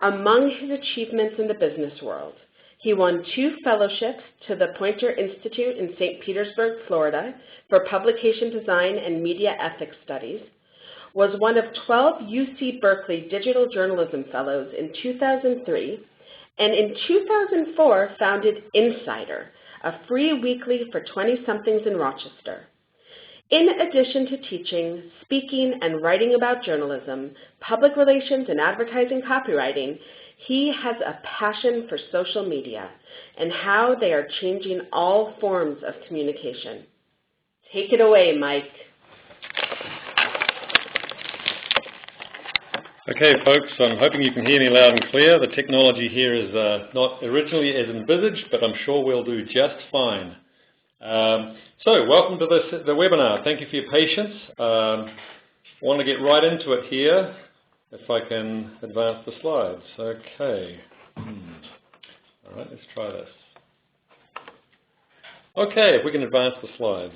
Among his achievements in the business world, he won 2 fellowships to the Poynter Institute in St. Petersburg, Florida, for publication design and media ethics studies, was one of 12 UC Berkeley Digital Journalism Fellows in 2003, and in 2004 founded Insider, a free weekly for 20-somethings in Rochester. In addition to teaching, speaking, and writing about journalism, public relations, and advertising copywriting, he has a passion for social media and how they are changing all forms of communication. Take it away, Mike. Okay, folks, I'm hoping you can hear me loud and clear. The technology here is not originally as envisaged, but I'm sure we'll do just fine. So, welcome to the webinar. Thank you for your patience. I want to get right into it here, if I can advance the slides. Okay. All right, let's try this. Okay, if we can advance the slides.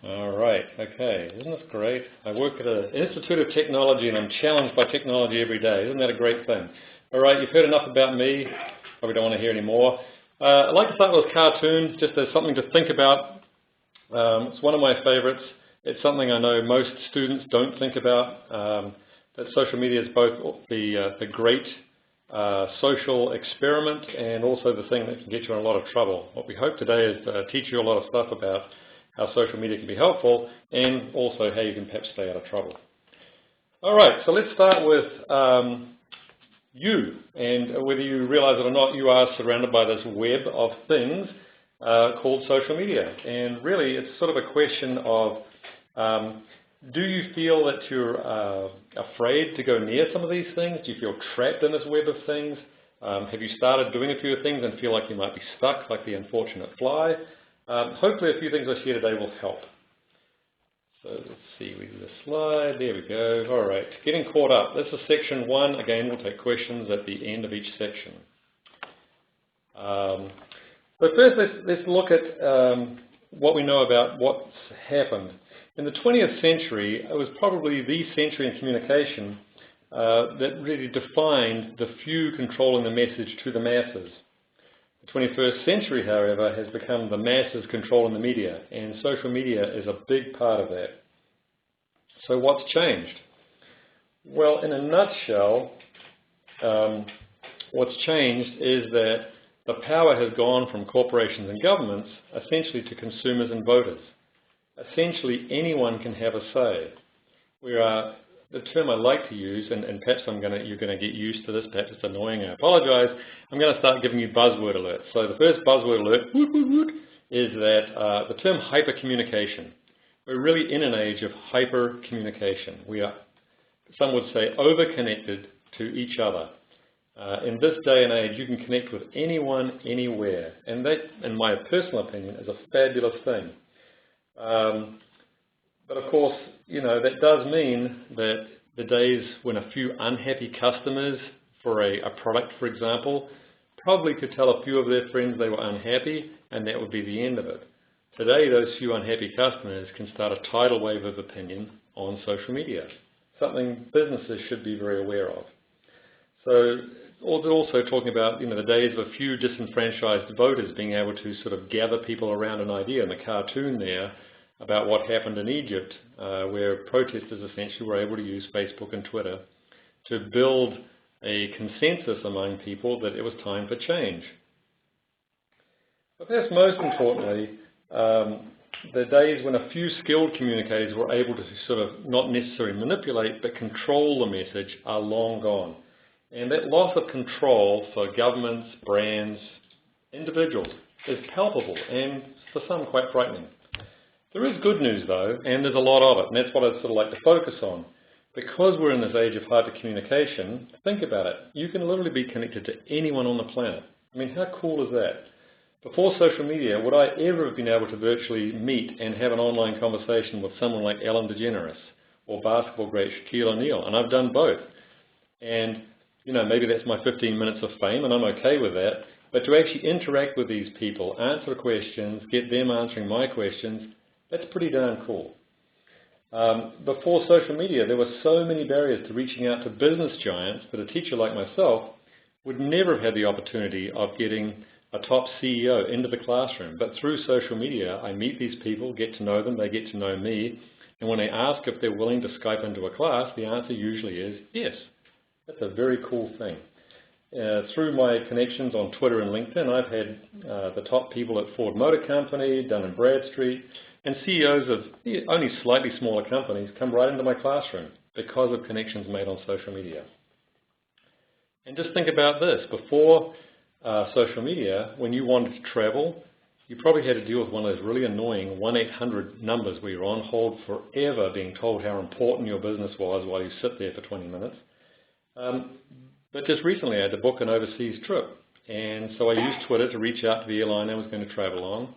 All right, okay, isn't this great? I work at an Institute of Technology and I'm challenged by technology every day. Isn't that a great thing? All right, you've heard enough about me. Probably don't want to hear any more. I'd like to start with a cartoon, just as something to think about. It's one of my favorites. It's something I know most students don't think about, that social media is both the great social experiment and also the thing that can get you in a lot of trouble. What we hope today is to teach you a lot of stuff about how social media can be helpful and also how you can perhaps stay out of trouble. All right, so let's start with you, and whether you realize it or not, you are surrounded by this web of things called social media. And really, it's sort of a question of, do you feel that you're afraid to go near some of these things? Do you feel trapped in this web of things? Have you started doing a few things and feel like you might be stuck, like the unfortunate fly? Hopefully, a few things I share today will help. So let's see, we do the slide, there we go. All right, getting caught up. This is section 1. Again, we'll take questions at the end of each section. But first, let's look at what we know about what's happened. In the 20th century, it was probably the century in communication that really defined the few controlling the message to the masses. The 21st century, however, has become the masses controlling the media, and social media is a big part of that. So what's changed? Well, in a nutshell, what's changed is that the power has gone from corporations and governments essentially to consumers and voters. Essentially, anyone can have a say. The term I like to use, and perhaps you're going to get used to this, perhaps it's annoying, I apologize, I'm going to start giving you buzzword alerts. So the first buzzword alert is that the term hypercommunication. We're really in an age of hypercommunication. We are, some would say, over-connected to each other. In this day and age, you can connect with anyone, anywhere, and that, in my personal opinion, is a fabulous thing. But of course, you know, that does mean that the days when a few unhappy customers for a product, for example, probably could tell a few of their friends they were unhappy, and that would be the end of it. Today, those few unhappy customers can start a tidal wave of opinion on social media, something businesses should be very aware of. So, also talking about, you know, the days of a few disenfranchised voters being able to sort of gather people around an idea. In the cartoon there, about what happened in Egypt, where protesters essentially were able to use Facebook and Twitter to build a consensus among people that it was time for change. But perhaps most importantly, the days when a few skilled communicators were able to sort of not necessarily manipulate, but control the message are long gone. And that loss of control for governments, brands, individuals is palpable and for some quite frightening. There is good news though, and there's a lot of it, and that's what I'd sort of like to focus on. Because we're in this age of hypercommunication, think about it. You can literally be connected to anyone on the planet. I mean, how cool is that? Before social media, would I ever have been able to virtually meet and have an online conversation with someone like Ellen DeGeneres or basketball great Shaquille O'Neal? And I've done both. And, you know, maybe that's my 15 minutes of fame, and I'm okay with that. But to actually interact with these people, answer questions, get them answering my questions, that's pretty darn cool. Before social media, there were so many barriers to reaching out to business giants that a teacher like myself would never have had the opportunity of getting a top CEO into the classroom. But through social media, I meet these people, get to know them, they get to know me, and when I ask if they're willing to Skype into a class, the answer usually is yes. That's a very cool thing. Through my connections on Twitter and LinkedIn, I've had the top people at Ford Motor Company, Dun & Bradstreet, and CEOs of only slightly smaller companies come right into my classroom because of connections made on social media. And just think about this. Before social media, when you wanted to travel, you probably had to deal with one of those really annoying 1-800 numbers where you're on hold forever being told how important your business was while you sit there for 20 minutes. But just recently I had to book an overseas trip, and so I used Twitter to reach out to the airline I was going to travel on.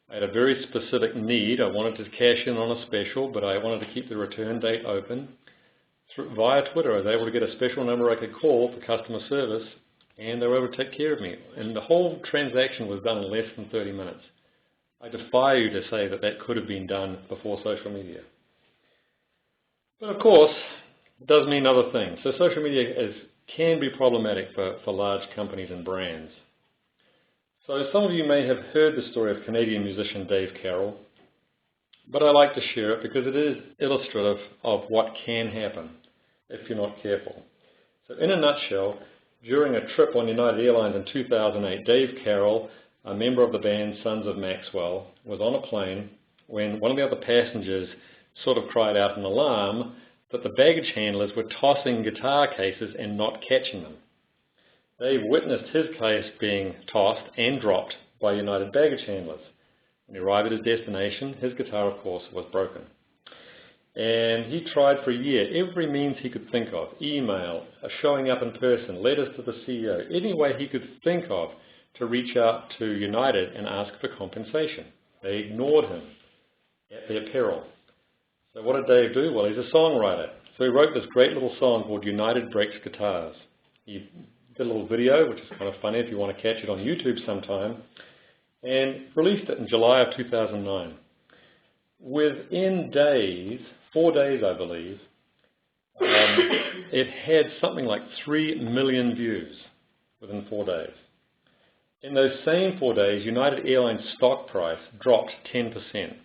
I had a very specific need. I wanted to cash in on a special, but I wanted to keep the return date open. Via Twitter, I was able to get a special number I could call for customer service, and they were able to take care of me. And the whole transaction was done in less than 30 minutes. I defy you to say that that could have been done before social media. But of course, it does mean other things. So social media can be problematic for large companies and brands. So some of you may have heard the story of Canadian musician Dave Carroll, but I like to share it because it is illustrative of what can happen if you're not careful. So in a nutshell, during a trip on United Airlines in 2008, Dave Carroll, a member of the band Sons of Maxwell, was on a plane when one of the other passengers sort of cried out an alarm that the baggage handlers were tossing guitar cases and not catching them. Dave witnessed his case being tossed and dropped by United baggage handlers. When he arrived at his destination, his guitar, of course, was broken. And he tried for a year every means he could think of, email, showing up in person, letters to the CEO, any way he could think of to reach out to United and ask for compensation. They ignored him at their peril. So what did Dave do? Well, he's a songwriter. So he wrote this great little song called United Breaks Guitars. He did a little video, which is kind of funny if you want to catch it on YouTube sometime, and released it in July of 2009. Within days, 4 days I believe, it had something like 3 million views within 4 days. In those same 4 days, United Airlines stock price dropped 10%.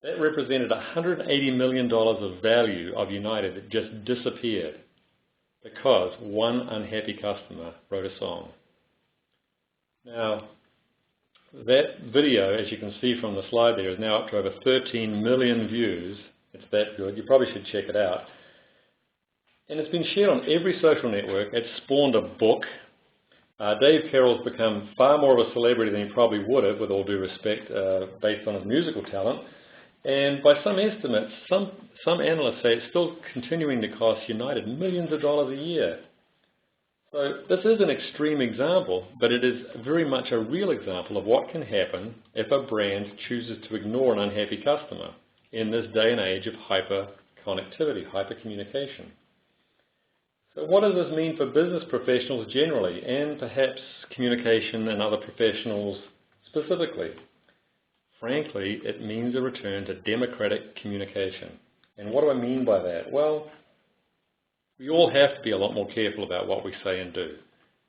That represented $180 million of value of United that just disappeared because one unhappy customer wrote a song. Now, that video, as you can see from the slide there, is now up to over 13 million views. It's that good. You probably should check it out. And it's been shared on every social network. It's spawned a book. Dave Carroll's become far more of a celebrity than he probably would have, with all due respect, based on his musical talent. And by some estimates, some analysts say it's still continuing to cost United millions of dollars a year. So this is an extreme example, but it is very much a real example of what can happen if a brand chooses to ignore an unhappy customer in this day and age of hyper-connectivity, hyper-communication. So what does this mean for business professionals generally, and perhaps communication and other professionals specifically? Frankly, it means a return to democratic communication. And what do I mean by that? Well, we all have to be a lot more careful about what we say and do,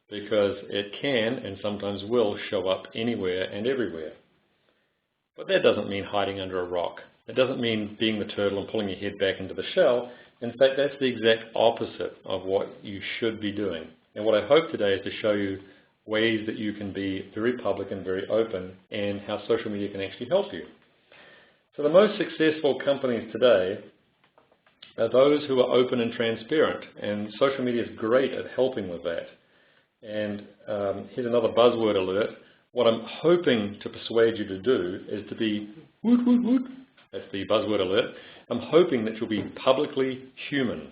because it can and sometimes will show up anywhere and everywhere. But that doesn't mean hiding under a rock. It doesn't mean being the turtle and pulling your head back into the shell. In fact, that's the exact opposite of what you should be doing. And what I hope today is to show you ways that you can be very public and very open, and how social media can actually help you. So the most successful companies today are those who are open and transparent, and social media is great at helping with that. And here's another buzzword alert. What I'm hoping to persuade you to do is to be woot, woot, woot. That's the buzzword alert. I'm hoping that you'll be publicly human.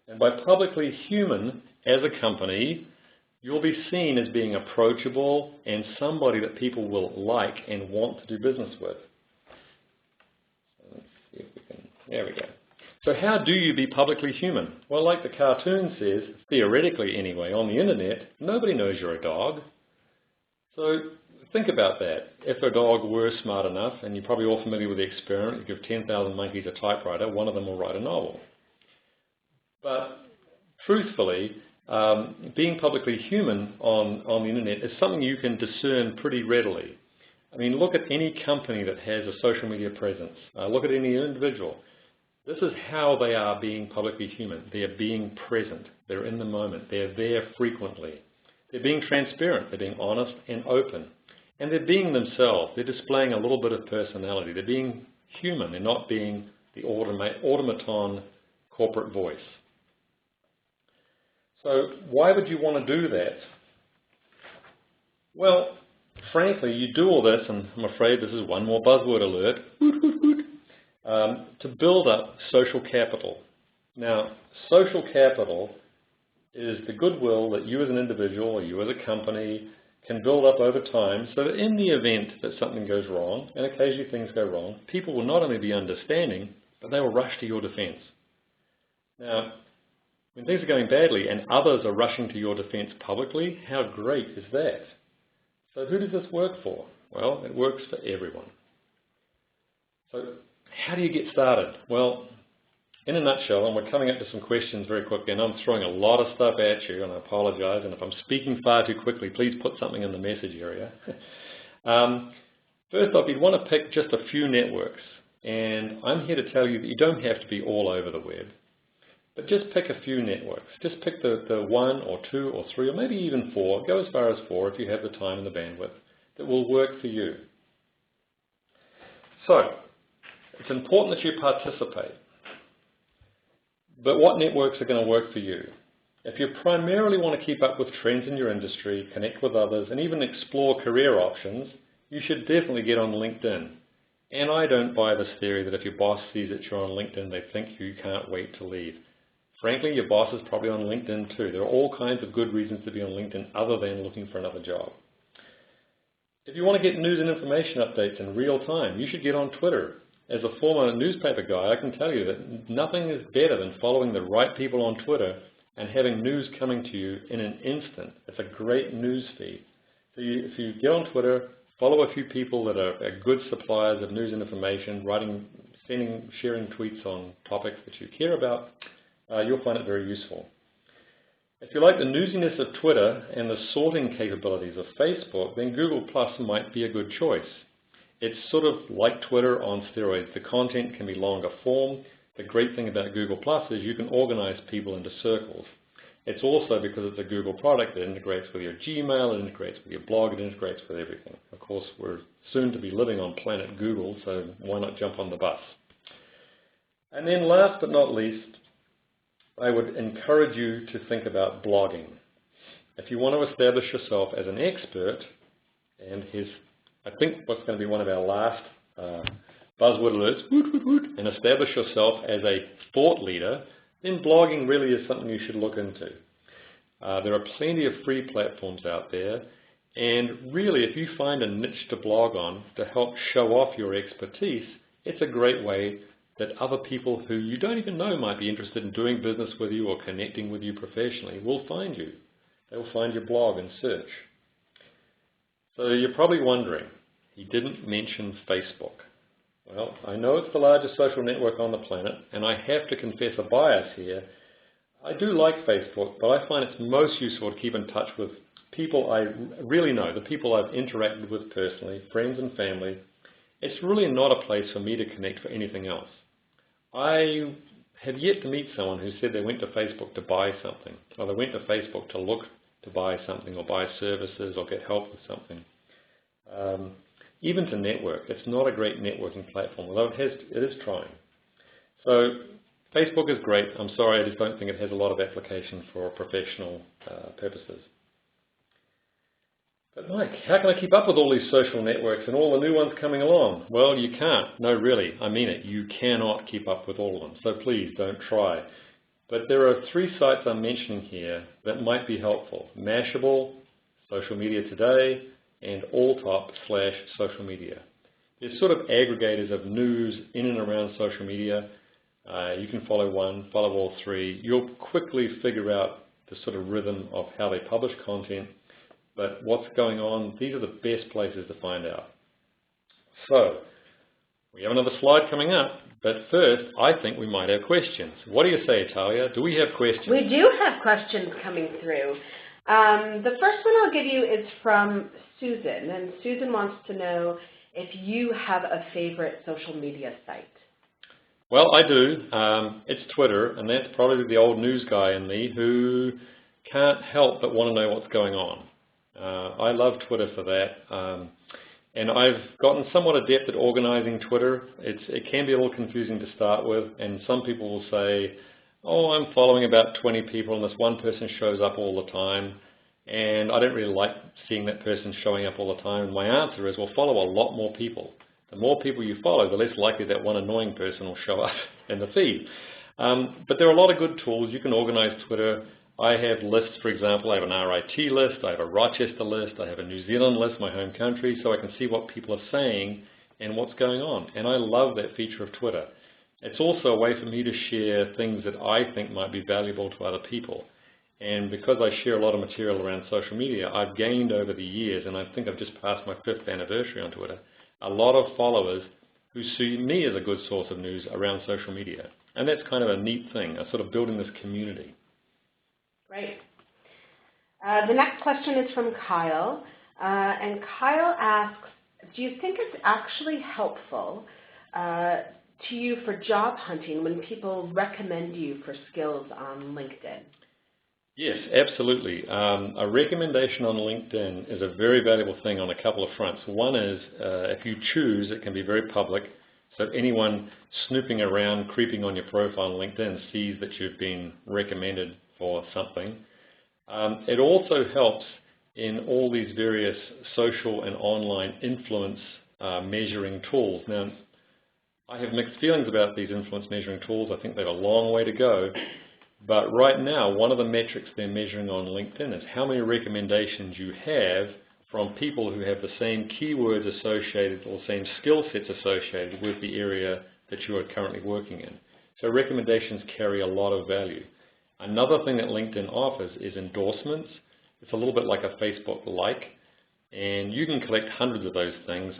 And by publicly human, as a company, you'll be seen as being approachable and somebody that people will like and want to do business with. Let's see if we can, there we go. So how do you be publicly human? Well, like the cartoon says, theoretically anyway, on the internet, nobody knows you're a dog. So think about that. If a dog were smart enough, and you're probably all familiar with the experiment, you give 10,000 monkeys a typewriter, one of them will write a novel. But truthfully, being publicly human on the internet is something you can discern pretty readily. I mean, look at any company that has a social media presence. Look at any individual. This is how they are being publicly human. They are being present. They're in the moment. They're there frequently. They're being transparent. They're being honest and open. And they're being themselves. They're displaying a little bit of personality. They're being human. They're not being the automaton corporate voice. So why would you want to do that? Well, frankly, you do all this, and I'm afraid this is one more buzzword alert, to build up social capital. Now, social capital is the goodwill that you as an individual or you as a company can build up over time, so that in the event that something goes wrong, and occasionally things go wrong, people will not only be understanding, but they will rush to your defense. Now, when things are going badly and others are rushing to your defense publicly, how great is that? So who does this work for? Well, it works for everyone. So how do you get started? Well, in a nutshell, and we're coming up to some questions very quickly, and I'm throwing a lot of stuff at you, and I apologize, and if I'm speaking far too quickly, please put something in the message area. First off, you'd want to pick just a few networks, and I'm here to tell you that you don't have to be all over the web, but just pick a few networks. Just pick the 1 or 2 or 3 or maybe even 4, go as far as 4 if you have the time and the bandwidth, that will work for you. So, it's important that you participate. But what networks are going to work for you? If you primarily want to keep up with trends in your industry, connect with others, and even explore career options, you should definitely get on LinkedIn. And I don't buy this theory that if your boss sees that you're on LinkedIn, they think you can't wait to leave. Frankly, your boss is probably on LinkedIn too. There are all kinds of good reasons to be on LinkedIn other than looking for another job. If you want to get news and information updates in real time, you should get on Twitter. As a former newspaper guy, I can tell you that nothing is better than following the right people on Twitter and having news coming to you in an instant. It's a great news feed. So if you get on Twitter, follow a few people that are good suppliers of news and information, sharing tweets on topics that you care about, you'll find it very useful. If you like the newsiness of Twitter and the sorting capabilities of Facebook, then Google Plus might be a good choice. It's sort of like Twitter on steroids. The content can be longer form. The great thing about Google Plus is you can organize people into circles. It's also, because it's a Google product, it integrates with your Gmail, it integrates with your blog, it integrates with everything. Of course, we're soon to be living on planet Google, so why not jump on the bus? And then last but not least, I would encourage you to think about blogging. If you want to establish yourself as an expert, and I think what's going to be one of our last buzzword alerts, and establish yourself as a thought leader, then blogging really is something you should look into. There are plenty of free platforms out there, and really if you find a niche to blog on to help show off your expertise, it's a great way that other people who you don't even know might be interested in doing business with you or connecting with you professionally will find you. They will find your blog and search. So you're probably wondering, he didn't mention Facebook. Well, I know it's the largest social network on the planet, and I have to confess a bias here. I do like Facebook, but I find it's most useful to keep in touch with people I really know, the people I've interacted with personally, friends and family. It's really not a place for me to connect for anything else. I have yet to meet someone who said they went to Facebook to buy something, or they went to Facebook to look to buy something, or buy services, or get help with something. Even to network, it's not a great networking platform, although it is trying. So Facebook is great. I'm sorry, I just don't think it has a lot of application for professional purposes. But Mike, how can I keep up with all these social networks and all the new ones coming along? Well, you can't. No, really, I mean it. You cannot keep up with all of them, so please don't try. But there are 3 sites I'm mentioning here that might be helpful. Mashable, Social Media Today, and Alltop/social media. They're sort of aggregators of news in and around social media. You can follow one, follow all 3. You'll quickly figure out the sort of rhythm of how they publish content. but what's going on, these are the best places to find out. So, we have another slide coming up, but first, I think we might have questions. What do you say, Talia? Do we have questions? We do have questions coming through. The first one I'll give you is from Susan, and Susan wants to know if you have a favorite social media site. Well, I do. It's Twitter, and that's probably the old news guy in me who can't help but want to know what's going on. I love Twitter for that. And I've gotten somewhat adept at organizing Twitter. It can be a little confusing to start with, and some people will say, oh, I'm following about 20 people, and this one person shows up all the time, and I don't really like seeing that person showing up all the time. And my answer is, well, follow a lot more people. The more people you follow, the less likely that one annoying person will show up in the feed. But there are a lot of good tools. You can organize Twitter. I have lists, for example. I have an RIT list, I have a Rochester list, I have a New Zealand list, my home country, so I can see what people are saying and what's going on. And I love that feature of Twitter. It's also a way for me to share things that I think might be valuable to other people. And because I share a lot of material around social media, I've gained over the years, and I think I've just passed my 5th anniversary on Twitter, a lot of followers who see me as a good source of news around social media. And that's kind of a neat thing, sort of building this community. Great. The next question is from Kyle, and Kyle asks, do you think it's actually helpful to you for job hunting when people recommend you for skills on LinkedIn? Yes, absolutely. A recommendation on LinkedIn is a very valuable thing on a couple of fronts. One is, if you choose, it can be very public. So anyone snooping around, creeping on your profile on LinkedIn sees that you've been recommended for something. It also helps in all these various social and online influence measuring tools. Now, I have mixed feelings about these influence measuring tools. I think they have a long way to go. But right now, one of the metrics they're measuring on LinkedIn is how many recommendations you have from people who have the same keywords associated or same skill sets associated with the area that you are currently working in. So recommendations carry a lot of value. Another thing that LinkedIn offers is endorsements. It's a little bit like a Facebook like, and you can collect hundreds of those things.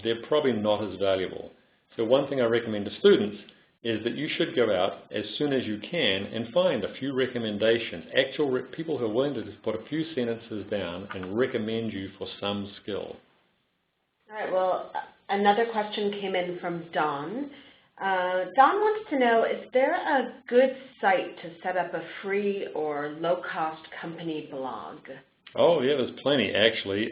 They're probably not as valuable. So one thing I recommend to students is that you should go out as soon as you can and find a few recommendations, actual people who are willing to just put a few sentences down and recommend you for some skill. All right, well, another question came in from Don. Don wants to know, is there a good site to set up a free or low-cost company blog? Oh, yeah, there's plenty, actually.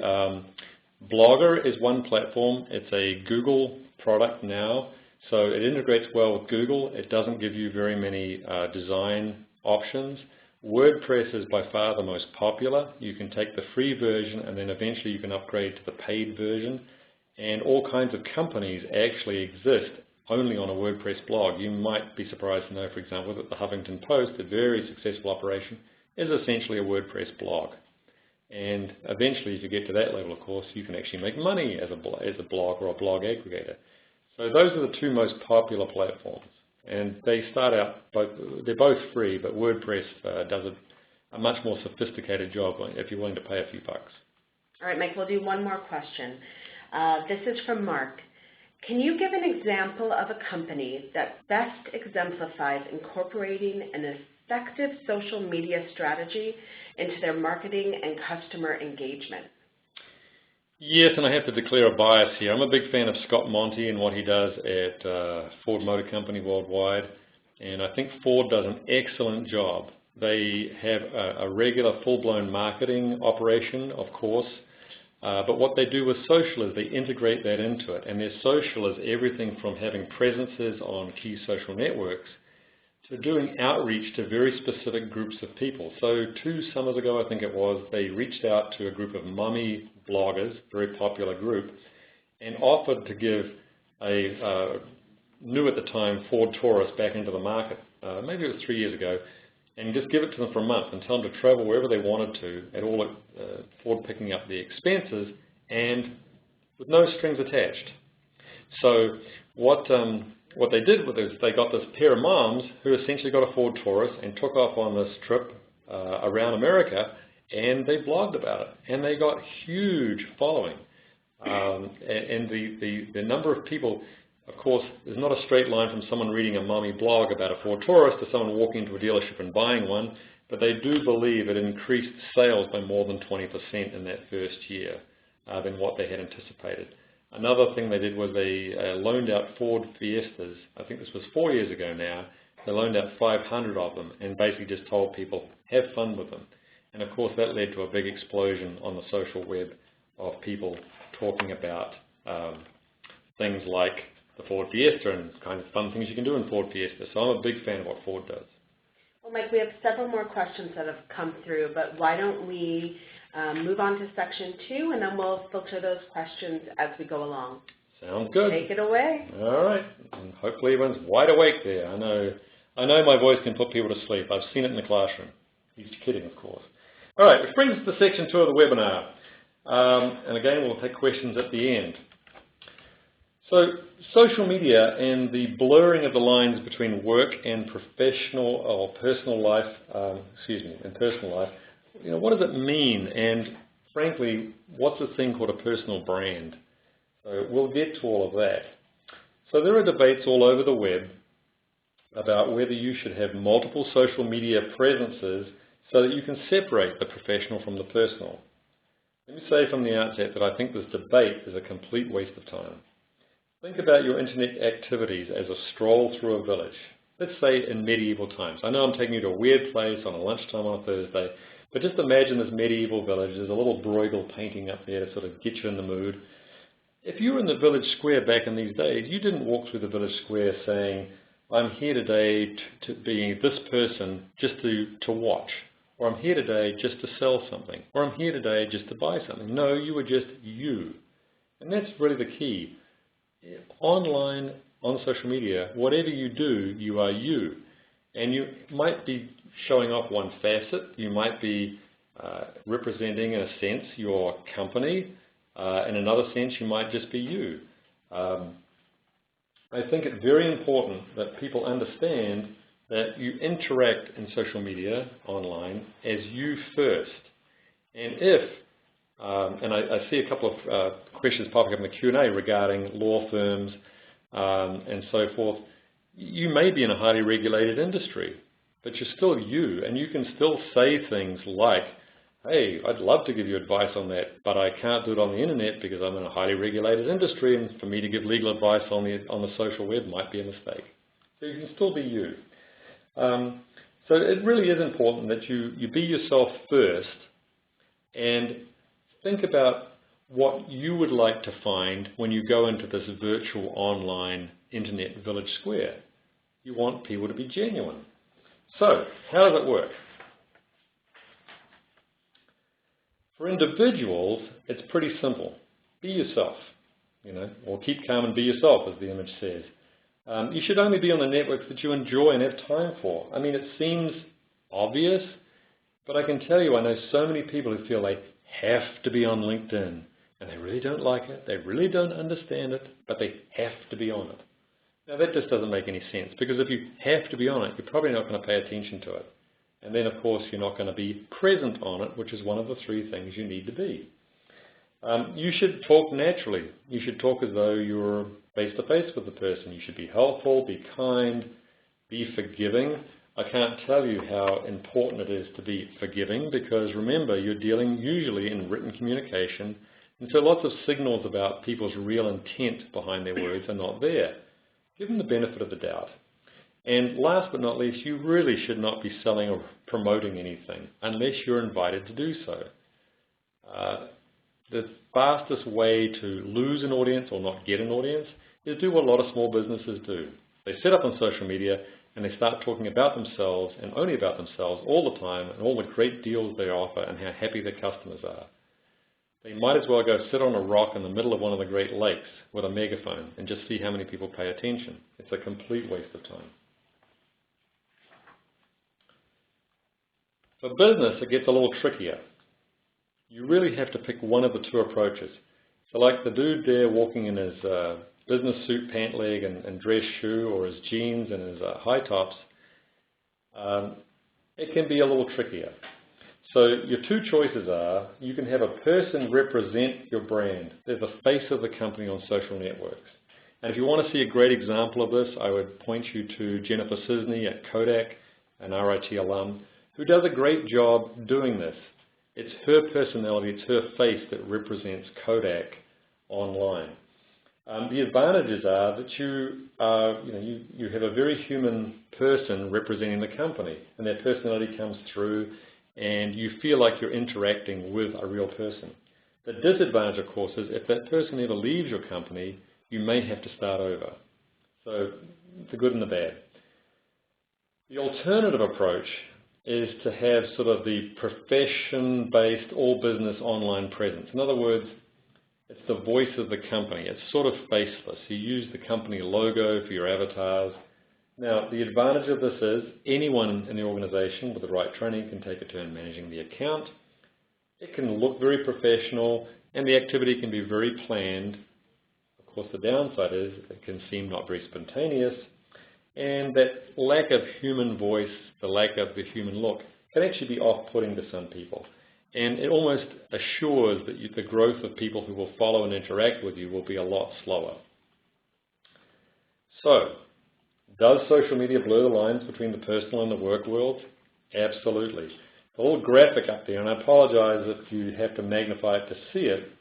Blogger is one platform. It's a Google product now, so it integrates well with Google. It doesn't give you very many design options. WordPress is by far the most popular. You can take the free version and then eventually you can upgrade to the paid version. And all kinds of companies actually exist only on a WordPress blog. You might be surprised to know, for example, that the Huffington Post, a very successful operation, is essentially a WordPress blog. And eventually, if you get to that level, of course, you can actually make money as a blog or a blog aggregator. So those are the two most popular platforms. And they start out, they're both free, but WordPress does a much more sophisticated job if you're willing to pay a few bucks. All right, Mike, we'll do one more question. This is from Mark. Can you give an example of a company that best exemplifies incorporating an effective social media strategy into their marketing and customer engagement? Yes, and I have to declare a bias here. I'm a big fan of Scott Monty and what he does at Ford Motor Company worldwide, and I think Ford does an excellent job. They have a regular full-blown marketing operation, of course, but what they do with social is they integrate that into it, and their social is everything from having presences on key social networks to doing outreach to very specific groups of people. So 2 summers ago, I think it was, they reached out to a group of mummy bloggers, very popular group, and offered to give a new at the time Ford Taurus back into the market, maybe it was 3 years ago, and just give it to them for a month and tell them to travel wherever they wanted to, at all Ford picking up the expenses and with no strings attached. So what they did with it is they got this pair of moms who essentially got a Ford Taurus and took off on this trip around America, and they blogged about it, and they got huge following. And the number of people, of course, there's not a straight line from someone reading a mommy blog about a Ford Taurus to someone walking into a dealership and buying one, but they do believe it increased sales by more than 20% in that first year than what they had anticipated. Another thing they did was they loaned out Ford Fiestas. I think this was 4 years ago now. They loaned out 500 of them and basically just told people, have fun with them. And of course that led to a big explosion on the social web of people talking about things like the Ford Fiesta and kind of fun things you can do in Ford Fiesta. So I'm a big fan of what Ford does. Well, Mike, we have several more questions that have come through, but why don't we move on to section 2, and then we'll filter those questions as we go along. Sounds good. Take it away. All right. And hopefully everyone's wide awake there. I know my voice can put people to sleep. I've seen it in the classroom. He's kidding, of course. All right, which brings us to section 2 of the webinar. And again, we'll take questions at the end. So social media and the blurring of the lines between work and professional or personal life, and personal life, what does it mean? And frankly, what's this thing called a personal brand? So we'll get to all of that. So there are debates all over the web about whether you should have multiple social media presences so that you can separate the professional from the personal. Let me say from the outset that I think this debate is a complete waste of time. Think about your internet activities as a stroll through a village. Let's say in medieval times. I know I'm taking you to a weird place on a lunchtime on a Thursday, but just imagine this medieval village. There's a little Bruegel painting up there to sort of get you in the mood. If you were in the village square back in these days, you didn't walk through the village square saying, I'm here today to be this person just to watch, or I'm here today just to sell something, or I'm here today just to buy something. No, you were just you. And that's really the key. Online, on social media, whatever you do, you are you. And you might be showing off one facet. You might be representing, in a sense, your company. In another sense, you might just be you. I think it's very important that people understand that you interact in social media online as you first. And if, and I see a couple of questions popping up in the Q&A regarding law firms and so forth, you may be in a highly regulated industry, but you're still you, and you can still say things like, hey, I'd love to give you advice on that, but I can't do it on the internet because I'm in a highly regulated industry, and for me to give legal advice on the social web might be a mistake. So you can still be you. So it really is important that you be yourself first and think about what you would like to find when you go into this virtual online internet village square. You want people to be genuine. So how does it work? For individuals, it's pretty simple. Be yourself, or keep calm and be yourself, as the image says. You should only be on the networks that you enjoy and have time for. I mean, it seems obvious, but I can tell you I know so many people who feel they have to be on LinkedIn, and they really don't like it, they really don't understand it, but they have to be on it. Now, that just doesn't make any sense, because if you have to be on it, you're probably not going to pay attention to it. And then, of course, you're not going to be present on it, which is one of the 3 things you need to be. You should talk naturally. You should talk as though you're face-to-face with the person. You should be helpful, be kind, be forgiving. I can't tell you how important it is to be forgiving, because remember, you're dealing usually in written communication, and so lots of signals about people's real intent behind their words are not there. Give them the benefit of the doubt. And last but not least, you really should not be selling or promoting anything unless you're invited to do so. The fastest way to lose an audience or not get an audience is do what a lot of small businesses do. They set up on social media and they start talking about themselves and only about themselves all the time and all the great deals they offer and how happy their customers are. They might as well go sit on a rock in the middle of one of the Great Lakes with a megaphone and just see how many people pay attention. It's a complete waste of time. For business, it gets a little trickier. You really have to pick one of the 2 approaches. So like the dude there walking in his business suit, pant leg, and dress shoe, or his jeans and his high tops, it can be a little trickier. So your two choices are, you can have a person represent your brand. They're the face of the company on social networks. And if you want to see a great example of this, I would point you to Jennifer Cisney at Kodak, an RIT alum, who does a great job doing this. It's her personality, it's her face that represents Kodak online. The advantages are that you have a very human person representing the company, and their personality comes through, and you feel like you're interacting with a real person. The disadvantage, of course, is if that person ever leaves your company, you may have to start over. So the good and the bad. The alternative approach is to have sort of the profession-based, all-business online presence. In other words, it's the voice of the company. It's sort of faceless. You use the company logo for your avatars. Now, the advantage of this is anyone in the organization with the right training can take a turn managing the account. It can look very professional, and the activity can be very planned. Of course, the downside is it can seem not very spontaneous, and that lack of human voice, the lack of the human look, can actually be off-putting to some people. And it almost assures that the growth of people who will follow and interact with you will be a lot slower. So, does social media blur the lines between the personal and the work world? Absolutely. A little graphic up there, and I apologize if you have to magnify it to see it.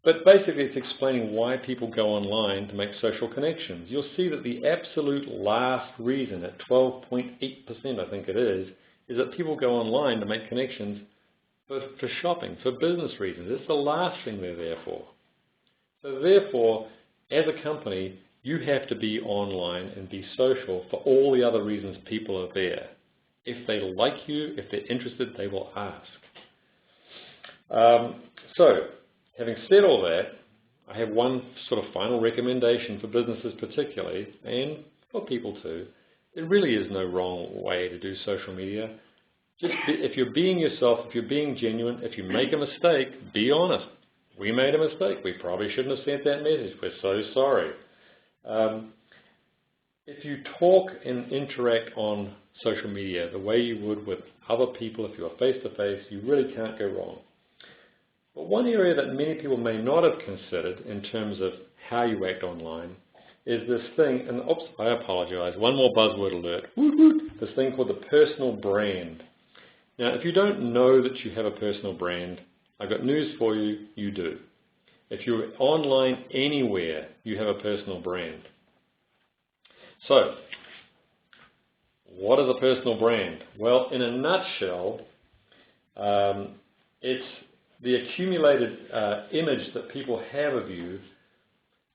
But basically it's explaining why people go online to make social connections. You'll see that the absolute last reason, at 12.8% I think it is that people go online to make connections for shopping, for business reasons. It's the last thing they're there for. So therefore, as a company, you have to be online and be social for all the other reasons people are there. If they like you, if they're interested, they will ask. So, having said all that, I have one sort of final recommendation for businesses particularly, and for people too. There really is no wrong way to do social media. If you're being yourself, if you're being genuine, if you make a mistake, be honest. We made a mistake. We probably shouldn't have sent that message. We're so sorry. If you talk and interact on social media the way you would with other people if you are face-to-face, you really can't go wrong. But one area that many people may not have considered in terms of how you act online is this thing, and oops, I apologize, one more buzzword alert, this thing called the personal brand. Now, if you don't know that you have a personal brand, I've got news for you, you do. If you're online anywhere, you have a personal brand. So, what is a personal brand? Well, in a nutshell, it's the accumulated image that people have of you.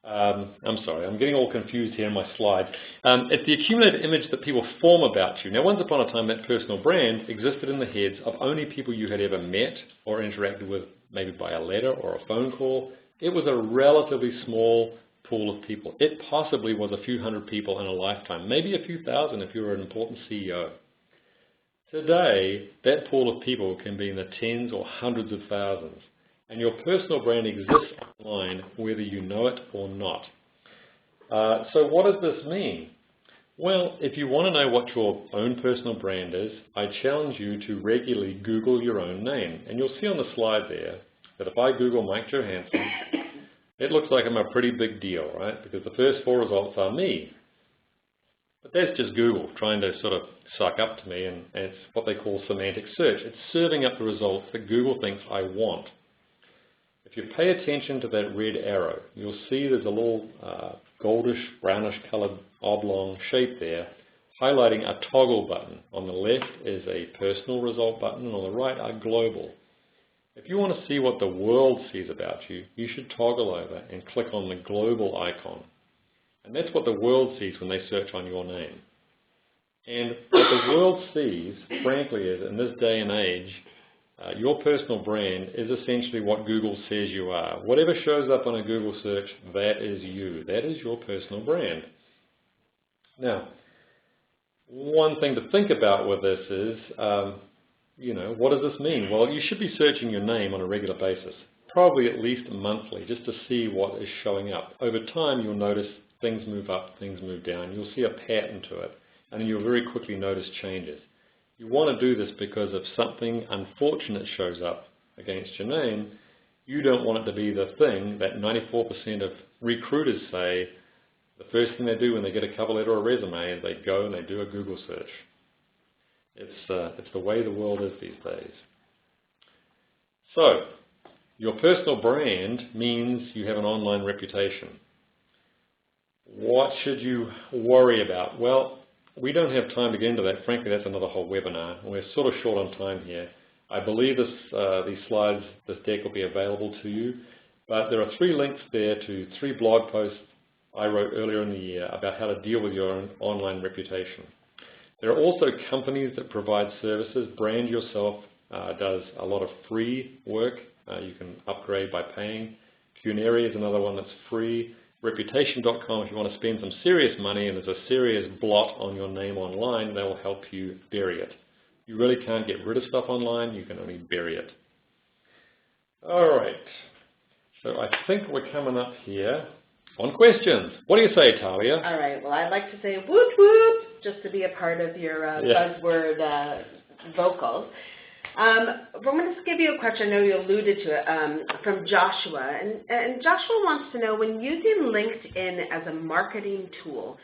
I'm sorry, I'm getting all confused here in my slide. It's the accumulated image that people form about you. Now, once upon a time, that personal brand existed in the heads of only people you had ever met or interacted with, maybe by a letter or a phone call. It was a relatively small pool of people. It possibly was a few hundred people in a lifetime, maybe a few thousand if you were an important CEO. Today, that pool of people can be in the tens or hundreds of thousands. And your personal brand exists online whether you know it or not. So what does this mean? Well, if you want to know what your own personal brand is, I challenge you to regularly Google your own name. And you'll see on the slide there that if I Google Mike Johansson, it looks like I'm a pretty big deal, right? Because the first 4 results are me. But that's just Google trying to sort of suck up to me, and it's what they call semantic search. It's serving up the results that Google thinks I want. If you pay attention to that red arrow, you'll see there's a little goldish, brownish colored oblong shape there, highlighting a toggle button. On the left is a personal result button, and on the right are global. If you want to see what the world sees about you, you should toggle over and click on the global icon. And that's what the world sees when they search on your name. And what the world sees, frankly, is in this day and age, your personal brand is essentially what Google says you are. Whatever shows up on a Google search, that is you. That is your personal brand. Now, one thing to think about with this is, what does this mean? Well, you should be searching your name on a regular basis, probably at least monthly, just to see what is showing up. Over time, you'll notice things move up, things move down. You'll see a pattern to it, and then you'll very quickly notice changes. You want to do this because if something unfortunate shows up against your name, you don't want it to be the thing that 94% of recruiters say the first thing they do when they get a cover letter or resume is they go and they do a Google search. It's the way the world is these days. So, your personal brand means you have an online reputation. What should you worry about? Well, we don't have time to get into that. Frankly, that's another whole webinar. We're sort of short on time here. I believe these slides, this deck will be available to you, but there are 3 links there to 3 blog posts I wrote earlier in the year about how to deal with your own online reputation. There are also companies that provide services. Brand Yourself does a lot of free work. You can upgrade by paying. Qnary is another one that's free. Reputation.com, if you want to spend some serious money and there's a serious blot on your name online, they will help you bury it. You really can't get rid of stuff online, you can only bury it. All right, so I think we're coming up here on questions. What do you say, Talia? All right, well, I'd like to say whoop whoop, just to be a part of your buzzword vocals. I'm going to give you a question, I know you alluded to it, from Joshua. And Joshua wants to know, when using LinkedIn as a marketing tool,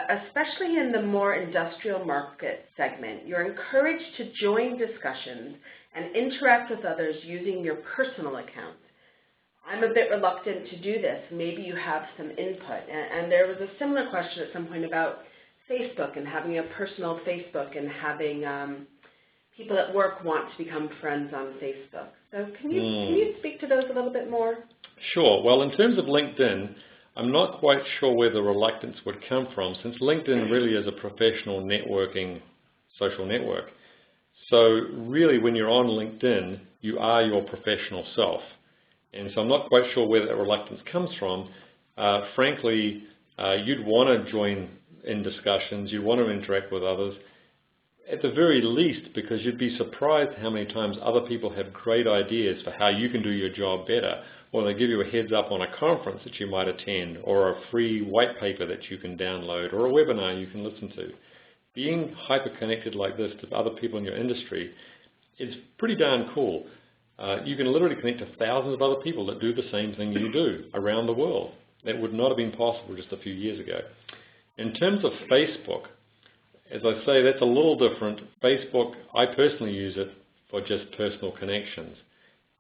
especially in the more industrial market segment, you're encouraged to join discussions and interact with others using your personal account. I'm a bit reluctant to do this. Maybe you have some input. And there was a similar question at some point about Facebook and having a personal Facebook and having people at work want to become friends on Facebook. So can you speak to those a little bit more? Sure. Well, in terms of LinkedIn, I'm not quite sure where the reluctance would come from, since LinkedIn really is a professional networking social network. So really, when you're on LinkedIn, you are your professional self. And so I'm not quite sure where that reluctance comes from. Frankly, you'd want to join in discussions, you'd want to interact with others, at the very least, because you'd be surprised how many times other people have great ideas for how you can do your job better, or they give you a heads up on a conference that you might attend, or a free white paper that you can download, or a webinar you can listen to. Being hyper-connected like this to other people in your industry is pretty darn cool. You can literally connect to thousands of other people that do the same thing you do around the world. That would not have been possible just a few years ago. In terms of Facebook, as I say, that's a little different. Facebook, I personally use it for just personal connections.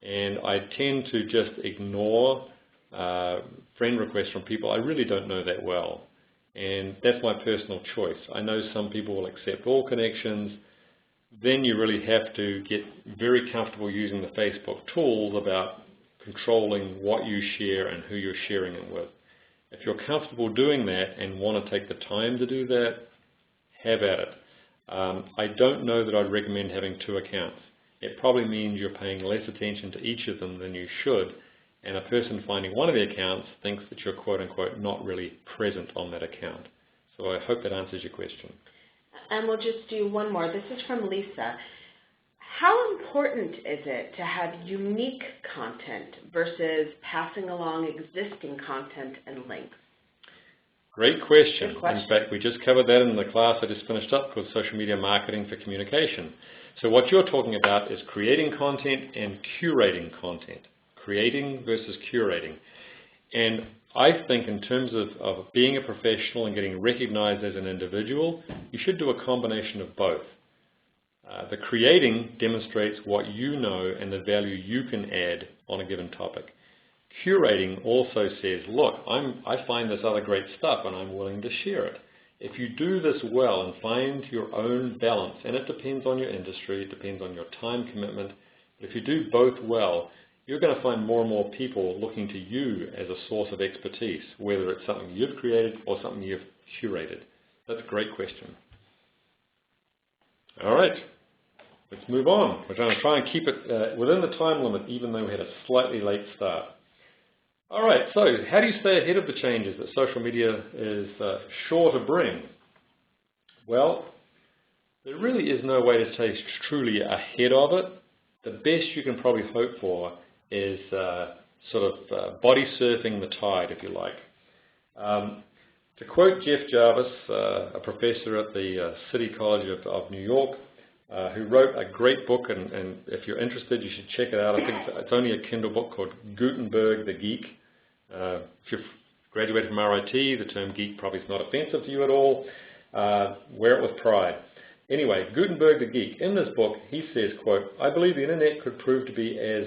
And I tend to just ignore friend requests from people I really don't know that well. And that's my personal choice. I know some people will accept all connections. Then you really have to get very comfortable using the Facebook tools about controlling what you share and who you're sharing it with. If you're comfortable doing that and want to take the time to do that, have at it. I don't know that I'd recommend having 2 accounts. It probably means you're paying less attention to each of them than you should, and a person finding one of the accounts thinks that you're quote-unquote not really present on that account. So I hope that answers your question. And we'll just do one more. This is from Lisa. How important is it to have unique content versus passing along existing content and links? Great question. In fact, we just covered that in the class I just finished up called Social Media Marketing for Communication. So what you're talking about is creating content and curating content. Creating versus curating. And I think in terms of being a professional and getting recognized as an individual, you should do a combination of both. The creating demonstrates what you know and the value you can add on a given topic. Curating also says, look, I find this other great stuff and I'm willing to share it. If you do this well and find your own balance, and it depends on your industry, it depends on your time commitment, but if you do both well, you're going to find more and more people looking to you as a source of expertise, whether it's something you've created or something you've curated. That's a great question. All right, let's move on. We're going to try and keep it within the time limit, even though we had a slightly late start. All right, so how do you stay ahead of the changes that social media is sure to bring? Well, there really is no way to stay truly ahead of it. The best you can probably hope for is body surfing the tide, if you like. To quote Jeff Jarvis, a professor at the City College of New York, who wrote a great book, and if you're interested, you should check it out. I think it's only a Kindle book called Gutenberg the Geek. If you've graduated from RIT, the term geek probably is not offensive to you at all. Wear it with pride. Anyway, Gutenberg the Geek, in this book, he says, quote, "I believe the internet could prove to be as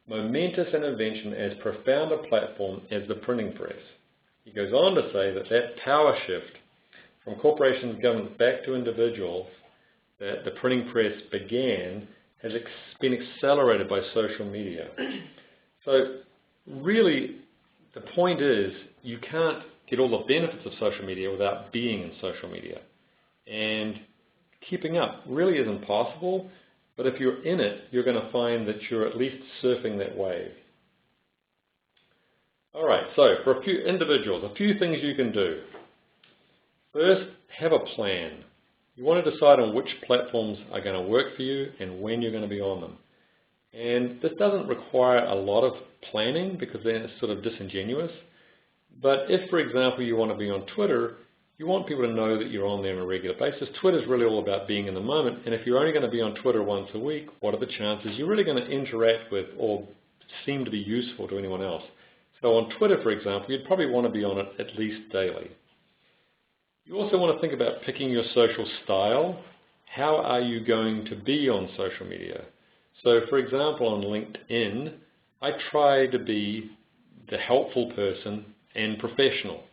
momentous an invention, as profound a platform as the printing press." He goes on to say that that power shift from corporations and governments back to individuals that the printing press began has been accelerated by social media. So really, the point is, you can't get all the benefits of social media without being in social media. And keeping up really isn't possible, but if you're in it, you're going to find that you're at least surfing that wave. All right, so for a few individuals, a few things you can do. First, have a plan. You want to decide on which platforms are going to work for you and when you're going to be on them. And this doesn't require a lot of planning because then it's sort of disingenuous. But if, for example, you want to be on Twitter, you want people to know that you're on there on a regular basis. Twitter's really all about being in the moment. And if you're only going to be on Twitter once a week, what are the chances you're really going to interact with or seem to be useful to anyone else? So on Twitter, for example, you'd probably want to be on it at least daily. You also want to think about picking your social style. How are you going to be on social media? So, for example, on LinkedIn, I try to be the helpful person and professional.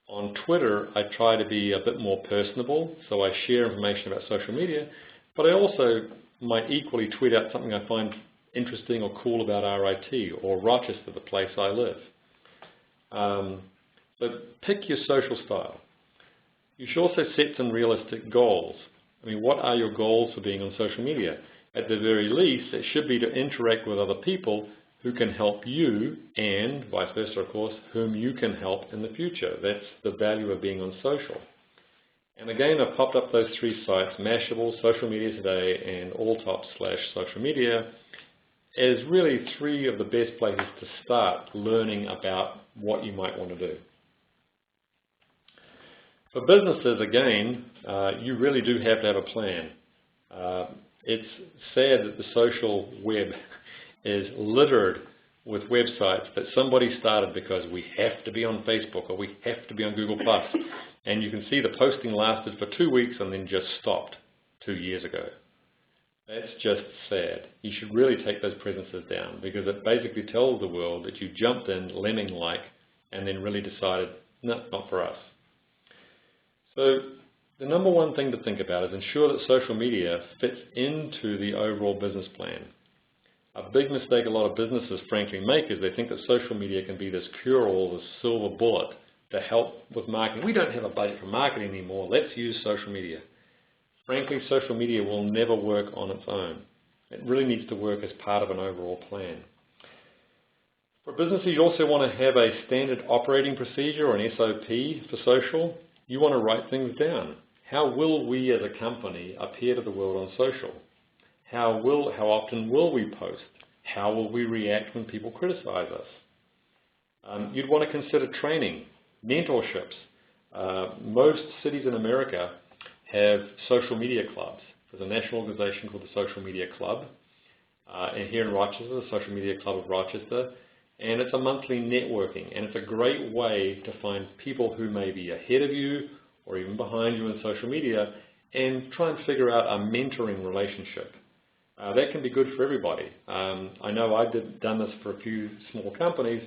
On Twitter, I try to be a bit more personable, so I share information about social media, but I also might equally tweet out something I find interesting or cool about RIT or Rochester, the place I live. But pick your social style. You should also set some realistic goals. I mean, what are your goals for being on social media? At the very least, it should be to interact with other people who can help you, and vice versa, of course, whom you can help in the future. That's the value of being on social. And again, I've popped up those three sites, Mashable, Social Media Today, and Alltop/social media, as really three of the best places to start learning about what you might want to do. For businesses, again, you really do have to have a plan. It's sad that the social web is littered with websites that somebody started because we have to be on Facebook or we have to be on Google+. And you can see the posting lasted for 2 weeks and then just stopped 2 years ago. That's just sad. You should really take those presences down because it basically tells the world that you jumped in lemming-like and then really decided, no, not for us. So the number one thing to think about is ensure that social media fits into the overall business plan. A big mistake a lot of businesses frankly make is they think that social media can be this cure-all, this silver bullet to help with marketing. We don't have a budget for marketing anymore. Let's use social media. Frankly, social media will never work on its own. It really needs to work as part of an overall plan. For businesses, you also want to have a standard operating procedure or an SOP for social. You want to write things down. How will we as a company appear to the world on social? How often will we post? How will we react when people criticize us? You'd want to consider training, mentorships. Most cities in America have social media clubs. There's a national organization called the Social Media Club. And here in Rochester, the Social Media Club of Rochester. And it's a monthly networking. And it's a great way to find people who may be ahead of you or even behind you in social media and try and figure out a mentoring relationship. That can be good for everybody. I know I've done this for a few small companies,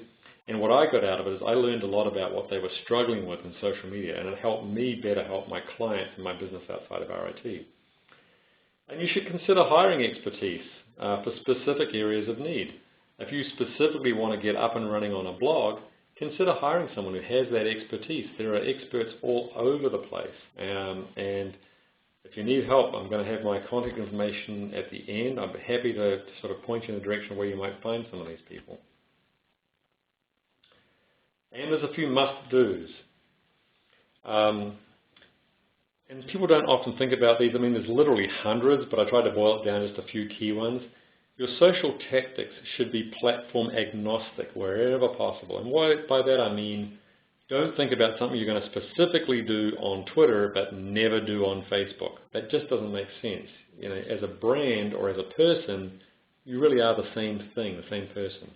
and what I got out of it is I learned a lot about what they were struggling with in social media, and it helped me better help my clients and my business outside of RIT. And you should consider hiring expertise for specific areas of need. If you specifically want to get up and running on a blog, consider hiring someone who has that expertise. There are experts all over the place, and if you need help, I'm going to have my contact information at the end. I'd be happy to sort of point you in the direction where you might find some of these people. And there's a few must-dos. And people don't often think about these. I mean, there's literally hundreds, but I tried to boil it down to just a few key ones. Your social tactics should be platform agnostic wherever possible. And by that I mean Don't think about something you're going to specifically do on Twitter but never do on Facebook. That just doesn't make sense. You know, as a brand or as a person, you really are the same thing, the same person.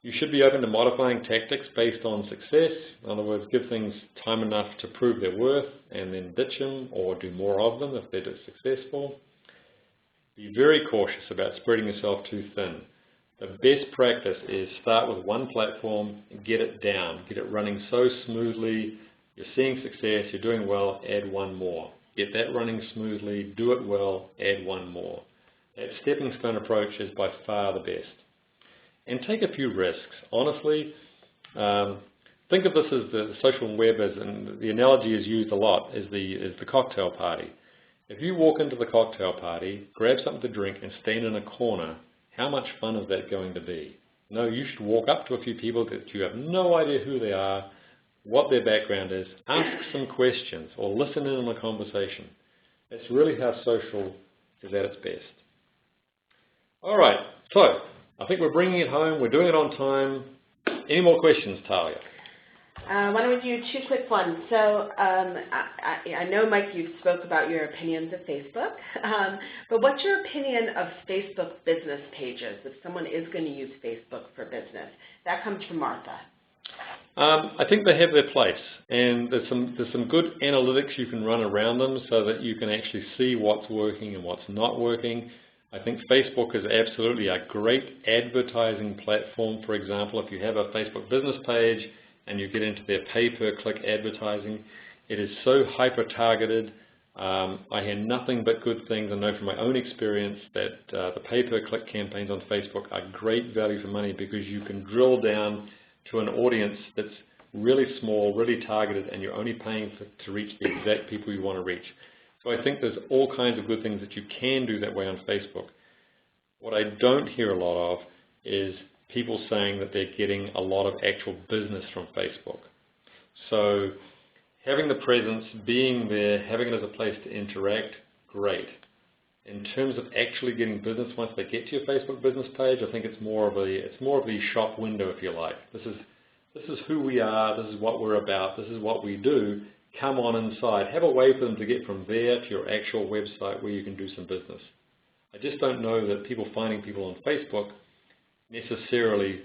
You should be open to modifying tactics based on success. In other words, give things time enough to prove their worth and then ditch them or do more of them if they're successful. Be very cautious about spreading yourself too thin. The best practice is start with one platform and get it down, get it running so smoothly, you're seeing success, you're doing well, add one more. Get that running smoothly, do it well, add one more. That stepping stone approach is by far the best. And take a few risks. Honestly, think of this as the social web as, and the analogy is used a lot, is the cocktail party. If you walk into the cocktail party, grab something to drink and stand in a corner, how much fun is that going to be? No, you should walk up to a few people that you have no idea who they are, what their background is, ask some questions or listen in on a conversation. That's really how social is at its best. All right, so I think we're bringing it home. We're doing it on time. Any more questions, Talia? Why don't we do two quick ones? So I know, Mike, you spoke about your opinions of Facebook, but what's your opinion of Facebook business pages if someone is going to use Facebook for business? That comes from Martha. I think they have their place, and there's some good analytics you can run around them so that you can actually see what's working and what's not working. I think Facebook is absolutely a great advertising platform. For example, if you have a Facebook business page and you get into their pay-per-click advertising, it is so hyper-targeted. I hear nothing but good things. I know from my own experience that the pay-per-click campaigns on Facebook are great value for money because you can drill down to an audience that's really small, really targeted, and you're only paying to reach the exact people you want to reach. So I think there's all kinds of good things that you can do that way on Facebook. What I don't hear a lot of is people saying that they're getting a lot of actual business from Facebook. So having the presence, being there, having it as a place to interact, great. In terms of actually getting business once they get to your Facebook business page, I think it's more of the shop window, if you like. This is who we are, this is what we're about, this is what we do. Come on inside. Have a way for them to get from there to your actual website where you can do some business. I just don't know that people finding people on Facebook necessarily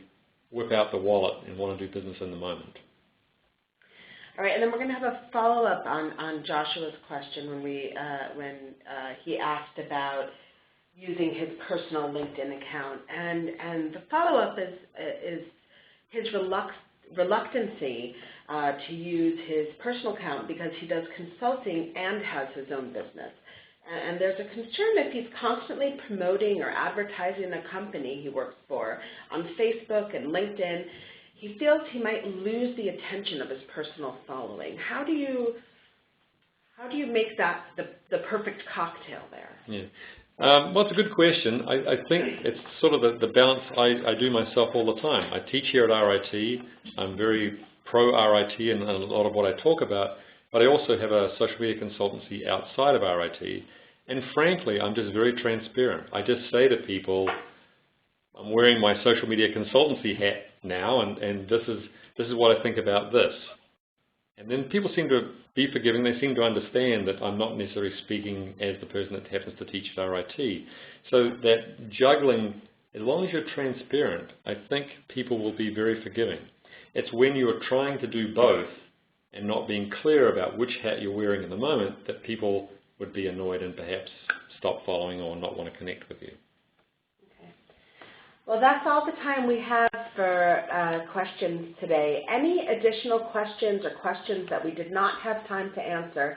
whip out the wallet and want to do business in the moment. All right, and then we're going to have a follow-up on Joshua's question when he asked about using his personal LinkedIn account, and the follow-up is his reluctancy to use his personal account because he does consulting and has his own business. And there's a concern if he's constantly promoting or advertising the company he works for on Facebook and LinkedIn, he feels he might lose the attention of his personal following. How do you make that the perfect cocktail there? Yeah. Well, it's a good question. I think it's sort of the balance I do myself all the time. I teach here at RIT. I'm very pro-RIT in a lot of what I talk about, but I also have a social media consultancy outside of RIT. And frankly, I'm just very transparent. I just say to people, I'm wearing my social media consultancy hat now, and this is what I think about this. And then people seem to be forgiving. They seem to understand that I'm not necessarily speaking as the person that happens to teach at RIT. So that juggling, as long as you're transparent, I think people will be very forgiving. It's when you are trying to do both and not being clear about which hat you're wearing in the moment that people would be annoyed and perhaps stop following or not want to connect with you. Okay. Well, that's all the time we have for questions today. Any additional questions or questions that we did not have time to answer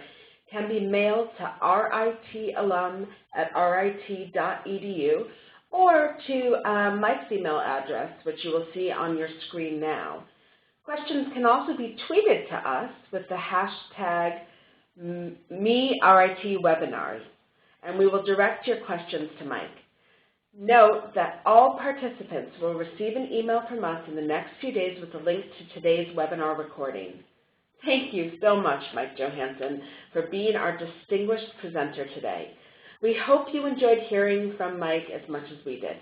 can be mailed to ritalum@rit.edu or to Mike's email address, which you will see on your screen now. Questions can also be tweeted to us with the hashtag #MeRITWebinars, and we will direct your questions to Mike. Note that all participants will receive an email from us in the next few days with a link to today's webinar recording. Thank you so much, Mike Johansson, for being our distinguished presenter today. We hope you enjoyed hearing from Mike as much as we did.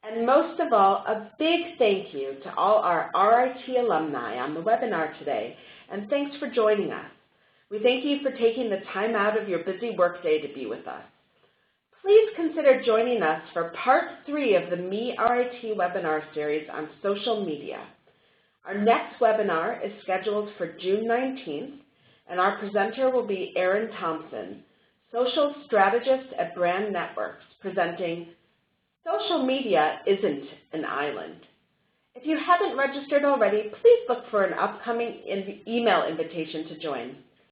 And most of all, a big thank you to all our RIT alumni on the webinar today, and thanks for joining us. We thank you for taking the time out of your busy workday to be with us. Please consider joining us for part 3 of the Me RIT webinar series on social media. Our next webinar is scheduled for June 19th, and our presenter will be Erin Thompson, social strategist at Brand Networks, presenting Social Media Isn't an Island. If you haven't registered already, please look for an upcoming email invitation to join.